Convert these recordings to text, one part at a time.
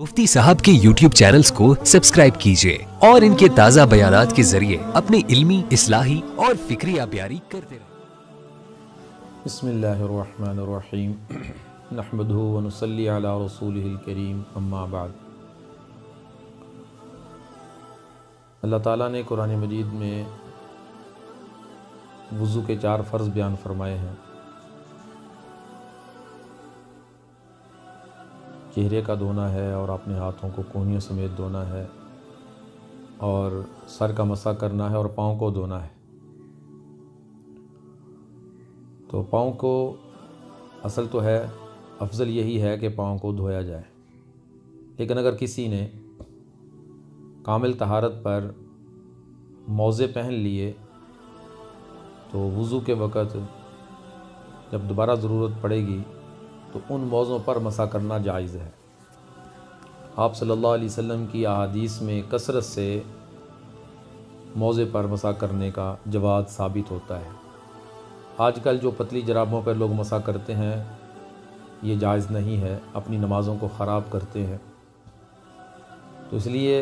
मुफ्ती साहब के YouTube channels को सब्सक्राइब कीजिए और इनके ताज़ा बयानात के जरिए अपने इल्मी, इस्लाही और फिक्री अबियारी करते रहें। बिस्मिल्लाहिर्रहमानिर्रहीम नहमदुहु व नुसल्ली अला रसूलिहिल करीम अम्मा बाद। अल्लाह ताला ने कुरान मजीद में वज़ू के 4 फ़र्ज़ बयान फरमाए हैं। चेहरे का धोना है और अपने हाथों को कोहनियों समेत धोना है और सर का मसा करना है और पाँव को धोना है। तो पाँव को असल तो है, अफजल यही है कि पाँव को धोया जाए, लेकिन अगर किसी ने कामिल तहारत पर मौज़े पहन लिए तो वज़ू के वक़्त जब दोबारा ज़रूरत पड़ेगी तो उन मौज़ों पर मसा करना जायज़ है। आप सल्लल्लाहु अलैहि वसल्लम की अहादीस में कसरत से मौज़े पर मसा करने का जवाज़ साबित होता है। आजकल जो पतली जराबों पर लोग मसा करते हैं ये जायज़ नहीं है, अपनी नमाज़ों को ख़राब करते हैं। तो इसलिए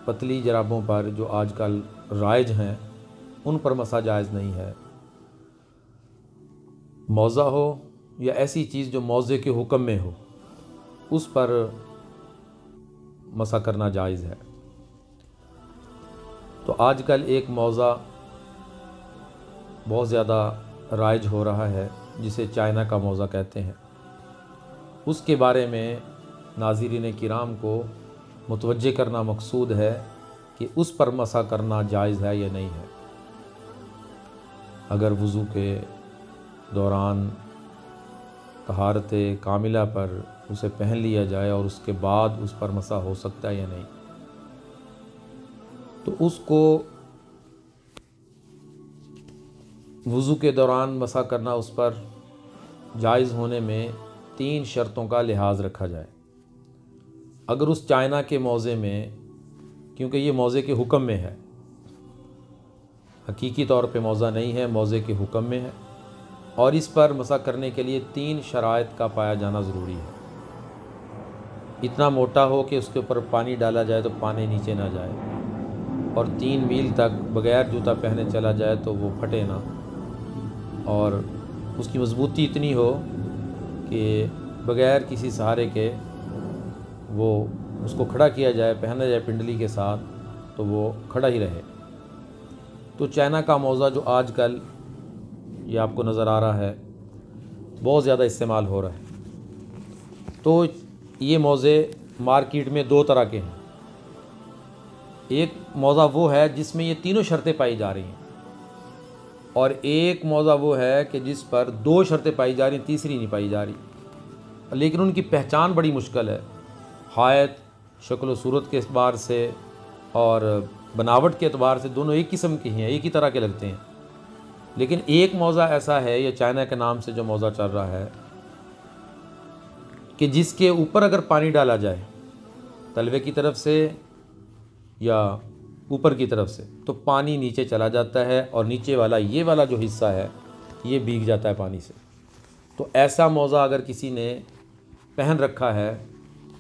पतली जराबों पर जो आजकल राइज हैं उन पर मसा जायज़ नहीं है। मौज़ा हो या ऐसी चीज़ जो मौज़े के हुक्म में हो उस पर मसा करना जायज़ है। तो आजकल एक मौज़ा बहुत ज़्यादा राइज हो रहा है जिसे चाइना का मौज़ा कहते हैं। उसके बारे में नाज़रीन किराम को मुतवज्जे करना मकसूद है कि उस पर मसा करना जायज़ है या नहीं है। अगर वज़ू के दौरान तहारत कामिला पर उसे पहन लिया जाए और उसके बाद उस पर मसा हो सकता है या नहीं, तो उसको वज़ू के दौरान मसा करना उस पर जायज़ होने में 3 शर्तों का लिहाज रखा जाए। अगर उस चाइना के मौज़े में, क्योंकि ये मौज़े के हुक्म में है, हकीकी तौर पे मौज़ा नहीं है, मौज़े के हुक्म में है, और इस पर मसा करने के लिए 3 शराइत का पाया जाना ज़रूरी है। इतना मोटा हो कि उसके ऊपर पानी डाला जाए तो पानी नीचे ना जाए, और 3 मील तक बग़ैर जूता पहने चला जाए तो वो फटे ना, और उसकी मज़बूती इतनी हो कि बग़ैर किसी सहारे के वो उसको खड़ा किया जाए, पहना जाए पिंडली के साथ तो वो खड़ा ही रहे। तो चाइना का मौज़ा जो आजकल ये आपको नज़र आ रहा है बहुत ज़्यादा इस्तेमाल हो रहा है। तो ये मौज़े मार्केट में 2 तरह के हैं। एक मौज़ा वो है जिसमें ये तीनों शर्तें पाई जा रही हैं, और एक मौज़ा वो है कि जिस पर 2 शर्तें पाई जा रही, तीसरी नहीं पाई जा रही, लेकिन उनकी पहचान बड़ी मुश्किल है। हायत, शक्ल व सूरत के एतबार से और बनावट के एतबार से दोनों एक किस्म के हैं, एक ही तरह के लगते हैं। लेकिन एक मौज़ा ऐसा है, ये चाइना के नाम से जो मौज़ा चल रहा है, कि जिसके ऊपर अगर पानी डाला जाए तलवे की तरफ से या ऊपर की तरफ से तो पानी नीचे चला जाता है, और नीचे वाला ये वाला जो हिस्सा है ये भीग जाता है पानी से। तो ऐसा मौज़ा अगर किसी ने पहन रखा है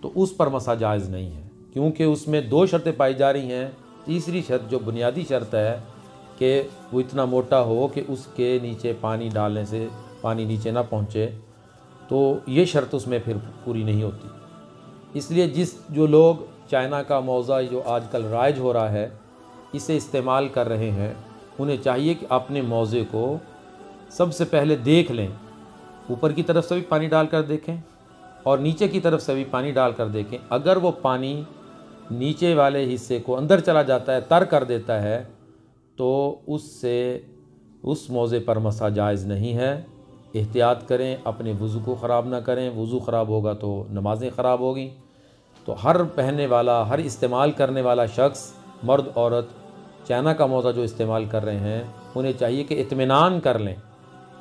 तो उस पर मसा जायज़ नहीं है, क्योंकि उसमें 2 शर्तें पाई जा रही हैं। तीसरी शर्त जो बुनियादी शर्त है कि वो इतना मोटा हो कि उसके नीचे पानी डालने से पानी नीचे ना पहुँचे, तो ये शर्त उसमें फिर पूरी नहीं होती। इसलिए जो लोग चाइना का मौज़ा जो आजकल राइज हो रहा है इसे इस्तेमाल कर रहे हैं, उन्हें चाहिए कि अपने मौज़े को सबसे पहले देख लें, ऊपर की तरफ से भी पानी डाल कर देखें और नीचे की तरफ से भी पानी डाल कर देखें। अगर वो पानी नीचे वाले हिस्से को अंदर चला जाता है, तर कर देता है, तो उससे उस मौज़े पर मसा जायज़ नहीं है। एहतियात करें, अपने वज़ू को ख़राब ना करें। वज़ू ख़राब होगा तो नमाज़ें ख़राब होगी। तो हर पहनने वाला, हर इस्तेमाल करने वाला शख्स, मर्द औरत, चाइना का मौज़ा जो इस्तेमाल कर रहे हैं उन्हें चाहिए कि इत्मीनान कर लें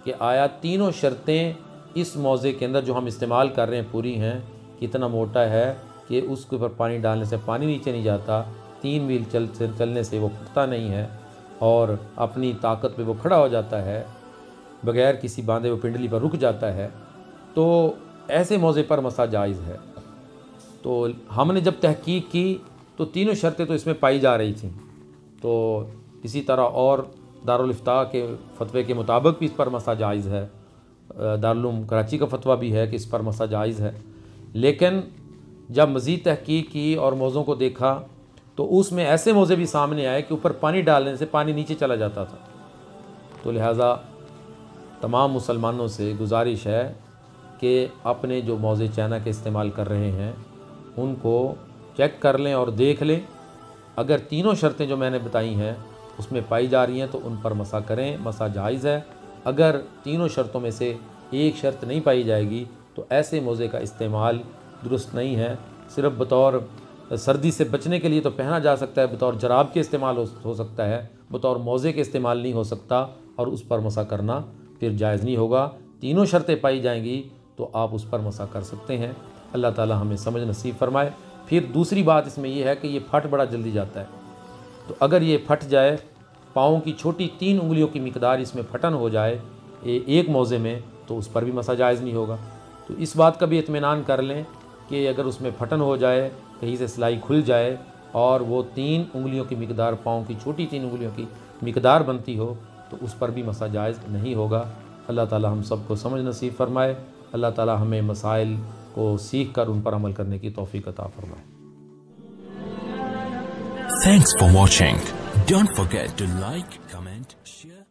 कि आया तीनों शर्तें इस मौज़े के अंदर जो हम इस्तेमाल कर रहे हैं पूरी हैं। कितना मोटा है कि उसके ऊपर पानी डालने से पानी नीचे नहीं जाता, 3 मील चलने से वो फटता नहीं है, और अपनी ताकत पे वो खड़ा हो जाता है, बग़ैर किसी बांधे वो पिंडली पर रुक जाता है। तो ऐसे मौज़े पर मसा जायज़ है। تو ہم نے جب تحقیق کی تو تینوں شرطیں تو اس میں پائی جا رہی تھیں، تو اسی طرح اور دارالفتاء کے فتوے کے مطابق بھی اس پر مسح جائز ہے، دارالعلوم کراچی کا فتویٰ بھی ہے کہ اس پر مسح جائز ہے، لیکن جب مزید تحقیق کی اور موضوعوں کو دیکھا تو اس میں ایسے موضوع بھی سامنے آئے کہ اوپر پانی ڈالنے سے پانی نیچے چلا جاتا تھا۔ تو لہٰذا تمام مسلمانوں سے گزارش ہے کہ اپنے جو موزے چائنا کے استعمال کر رہے ہیں ان کو چیک کر لیں اور دیکھ لیں، اگر تینوں شرطیں جو میں نے بتائی ہیں اس میں پائی جا رہی ہیں تو ان پر مسح کریں، مسح جائز ہے۔ اگر تینوں شرطوں میں سے ایک شرط نہیں پائی جائے گی تو ایسے موزے کا استعمال درست نہیں ہے۔ صرف بطور سردی سے بچنے کے لیے تو پہنا جا سکتا ہے، بطور جراب کے استعمال ہو سکتا ہے، بطور موزے کے استعمال نہیں ہو سکتا، اور اس پر مسح کرنا پھر جائز نہیں ہوگا۔ تینوں شرطیں پائی جائیں گی تو آپ اس پر مسح کر سکتے ہیں۔ اللہ تعالی ہمیں سمجھ نصیب فرمائے۔ پھر دوسری بات اس میں یہ ہے کہ یہ پھٹ بڑا جلدی جاتا ہے، تو اگر یہ پھٹ جائے، پاؤں کی چھوٹی 3 انگلیوں کی مقدار اس میں پھٹن ہو جائے ایک موزے میں، تو اس پر بھی مسح جائز نہیں ہوگا۔ تو اس بات کا بھی اطمینان کر لیں کہ اگر اس میں پھٹن ہو جائے، کہیں سے سلائی کھل جائے اور وہ 3 انگلیوں کی مقدار، پاؤں کی چھوٹی 3 انگلیوں کی مقدار بنتی ہو، تو اس پر بھی مسح جائز نہیں ہوگا۔ اللہ تعالی ہم سب کو سمجھ نصیب فرمائے۔ اللہ تعالی ہمیں مسائل کو سیکھ کر ان پر عمل کرنے کی توفیق عطا فرمائے۔ Thanks for watching. Don't forget to like, comment, share.